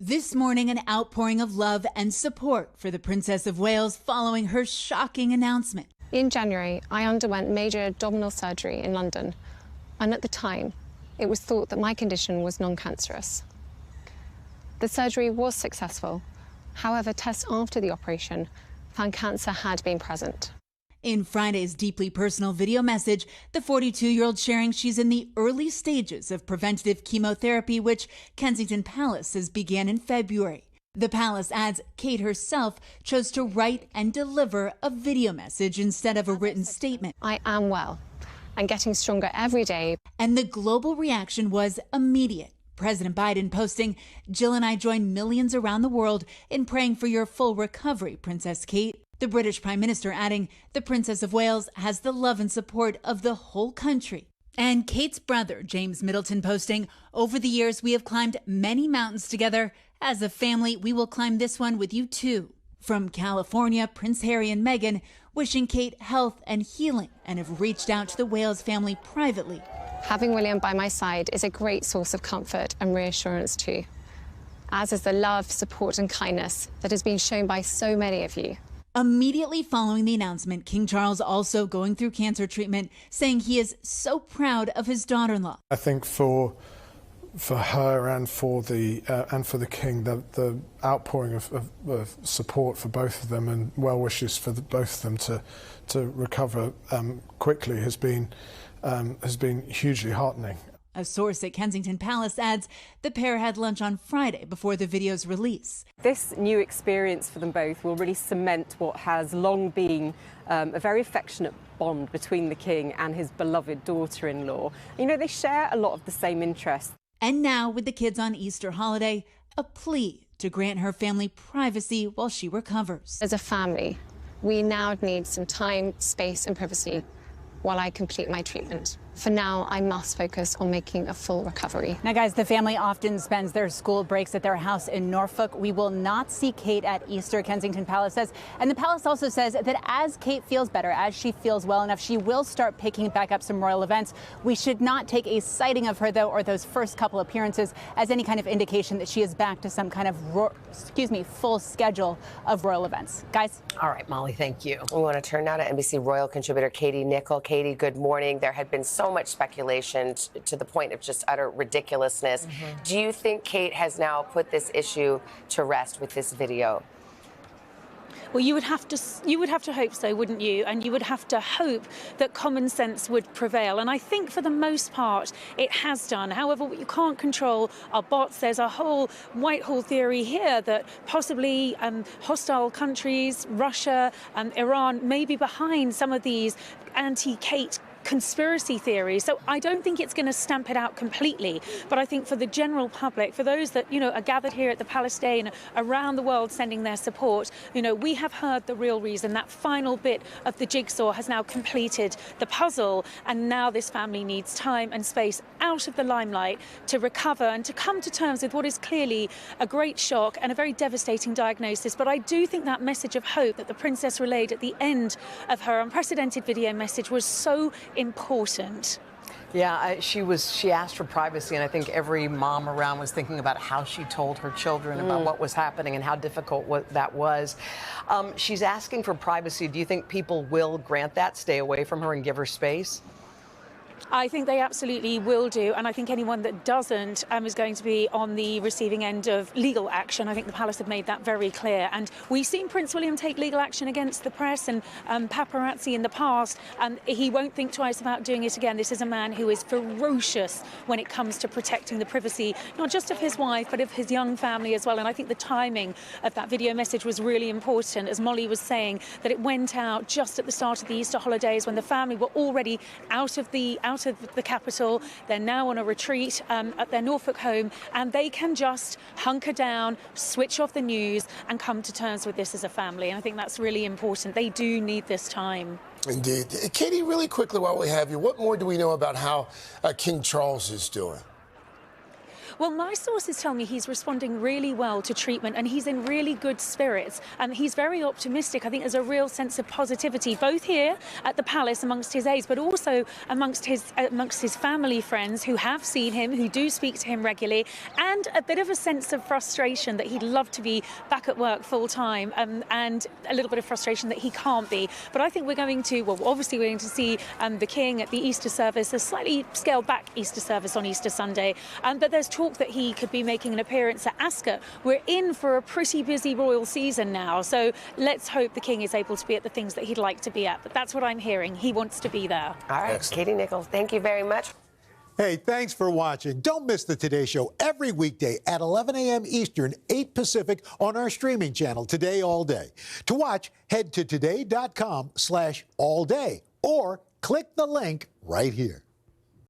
This morning, an outpouring of love and support for the Princess of Wales following her shocking announcement. In January, I underwent major abdominal surgery in London, and at the time, it was thought that my condition was non-cancerous. The surgery was successful. However, tests after the operation found cancer had been present. In Friday's deeply personal video message, the 42-year-old sharing she's in the early stages of preventative chemotherapy, which Kensington Palace says began in February. The palace adds Kate herself chose to write and deliver a video message instead of a written statement. I am well and getting stronger every day. And the global reaction was immediate. President Biden posting, "Jill and I join millions around the world in praying for your full recovery, Princess Kate." The British Prime Minister adding, "The Princess of Wales has the love and support of the whole country." And Kate's brother, James Middleton, posting, "Over the years, we have climbed many mountains together. As a family, we will climb this one with you too." From California, Prince Harry and Meghan wishing Kate health and healing and have reached out to the Wales family privately. Having William by my side is a great source of comfort and reassurance too, as is the love, support and kindness that has been shown by so many of you. Immediately following the announcement, King Charles also going through cancer treatment, saying he is so proud of his daughter-in-law. I think for her and for the King, the outpouring of support for both of them and well wishes for both of them to recover quickly has been hugely heartening. A source at Kensington Palace adds the pair had lunch on Friday before the video's release. This new experience for them both will really cement what has long been a very affectionate bond between the King and his beloved daughter-in-law. You know, they share a lot of the same interests. And now, with the kids on Easter holiday, a plea to grant her family privacy while she recovers. As a family, we now need some time, space and privacy while I complete my treatment. For now, I must focus on making a full recovery. Now, guys, the family often spends their school breaks at their house in Norfolk. We will not see Kate at Easter, Kensington Palace says. And the palace also says that as Kate feels better, as she feels well enough, she will start picking back up some royal events. We should not take a sighting of her, though, or those first couple appearances as any kind of indication that she is back to some kind of, full schedule of royal events. Guys? All right, Molly, thank you. We want to turn now to NBC Royal contributor Katie Nicholl. Katie, good morning. There had been so much speculation to the point of just utter ridiculousness. Do you think Kate has now put this issue to rest with this video? Well, you would have to hope so, wouldn't you? And you would have to hope that common sense would prevail. And I think for the most part, it has done. However, what you can't control are bots. There's a whole Whitehall theory here that possibly hostile countries, Russia and Iran, may be behind some of these anti-Kate conspiracy theories. So I don't think it's going to stamp it out completely, but I think for the general public, for those that, are gathered here at the Palace Day and around the world sending their support, we have heard the real reason. That final bit of the jigsaw has now completed the puzzle, and now this family needs time and space out of the limelight to recover and to come to terms with what is clearly a great shock and a very devastating diagnosis. But I do think that message of hope that the Princess relayed at the end of her unprecedented video message was so important. Yeah, she asked for privacy, and I think every mom around was thinking about how she told her children about what was happening and how difficult that was. She's asking for privacy. Do you think people will grant that, stay away from her and give her space? I think they absolutely will do, and I think anyone that doesn't is going to be on the receiving end of legal action. I think the palace have made that very clear, and we've seen Prince William take legal action against the press and paparazzi in the past, and he won't think twice about doing it again. This is a man who is ferocious when it comes to protecting the privacy, not just of his wife, but of his young family as well. And I think the timing of that video message was really important, as Molly was saying, that it went out just at the start of the Easter holidays when the family were already out of the capital. They're now on a retreat at their Norfolk home, and they can just hunker down, switch off the news and come to terms with this as a family. And I think that's really important. They do need this time. Indeed. Katie, really quickly while we have you, what more do we know about how King Charles is doing? Well, my sources tell me he's responding really well to treatment and he's in really good spirits. And he's very optimistic. I think there's a real sense of positivity, both here at the palace amongst his aides, but also amongst his family friends who have seen him, who do speak to him regularly, and a bit of a sense of frustration that he'd love to be back at work full time, and a little bit of frustration that he can't be. But I think we're going to, well, obviously we're going to see the King at the Easter service, a slightly scaled back Easter service on Easter Sunday. But there's talk that he could be making an appearance at Ascot. We're in for a pretty busy royal season now, so let's hope the King is able to be at the things that he'd like to be at. But that's what I'm hearing. He wants to be there. All right, Katie Nicholl, thank you very much. Hey, thanks for watching. Don't miss the Today Show every weekday at 11 a.m. Eastern, 8 Pacific on our streaming channel, Today All Day. To watch, head to today.com/allday or click the link right here.